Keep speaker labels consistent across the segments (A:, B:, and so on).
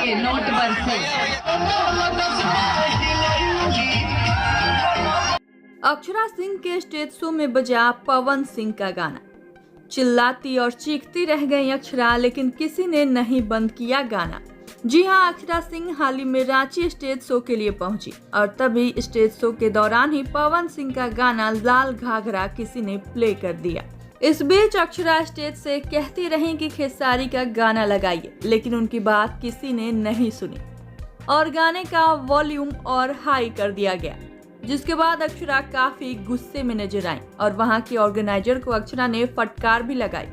A: देखिए नोट बरसे।
B: अक्षरा सिंह के स्टेज शो में बजा पवन सिंह का गाना। चिल्लाती और चीखती रह गई अक्षरा, लेकिन किसी ने नहीं बंद किया गाना। जी हां, अक्षरा सिंह हाल ही में रांची स्टेज शो के लिए पहुंची और तभी स्टेज शो के दौरान ही पवन सिंह का गाना लाल घाघरा किसी ने प्ले कर दिया। इस बीच अक्षरा स्टेज से कहती रही कि खेसारी का गाना लगाइए, लेकिन उनकी बात किसी ने नहीं सुनी और गाने का वॉल्यूम और हाई कर दिया गया, जिसके बाद अक्षरा काफी गुस्से में नजर आई और वहां के ऑर्गेनाइजर को अक्षरा ने फटकार भी लगाई।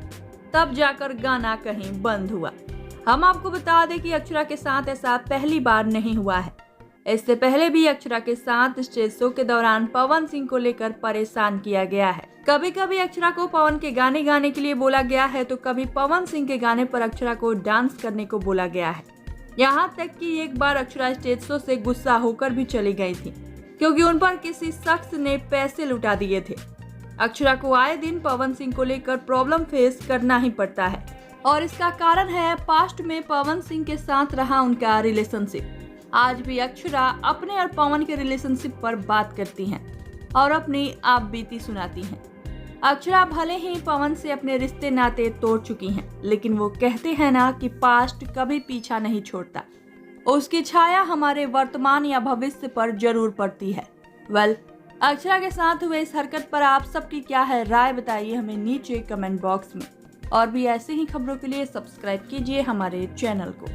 B: तब जाकर गाना कहीं बंद हुआ। हम आपको बता दें कि अक्षरा के साथ ऐसा पहली बार नहीं हुआ है। इससे पहले भी अक्षरा के साथ स्टेज शो के दौरान पवन सिंह को लेकर परेशान किया गया है। कभी कभी अक्षरा को पवन के गाने गाने के लिए बोला गया है, तो कभी पवन सिंह के गाने पर अक्षरा को डांस करने को बोला गया है। यहाँ तक कि एक बार अक्षरा स्टेज शो से गुस्सा होकर भी चली गई थी, क्योंकि उन पर किसी शख्स ने पैसे लुटा दिए थे। अक्षरा को आए दिन पवन सिंह को लेकर प्रॉब्लम फेस करना ही पड़ता है और इसका कारण है पास्ट में पवन सिंह के साथ रहा उनका रिलेशनशिप। आज भी अक्षरा अपने और पवन के रिलेशनशिप पर बात करती हैं और अपनी आप बीती सुनाती हैं। अक्षरा भले ही पवन से अपने रिश्ते नाते तोड़ चुकी हैं, लेकिन वो कहते हैं ना कि पास्ट कभी पीछा नहीं छोड़ता, उसकी छाया हमारे वर्तमान या भविष्य पर जरूर पड़ती है। अक्षरा के साथ हुए इस हरकत पर आप सबकी क्या है राय, बताइए हमें नीचे कमेंट बॉक्स में। और भी ऐसे ही खबरों के लिए सब्सक्राइब कीजिए हमारे चैनल को।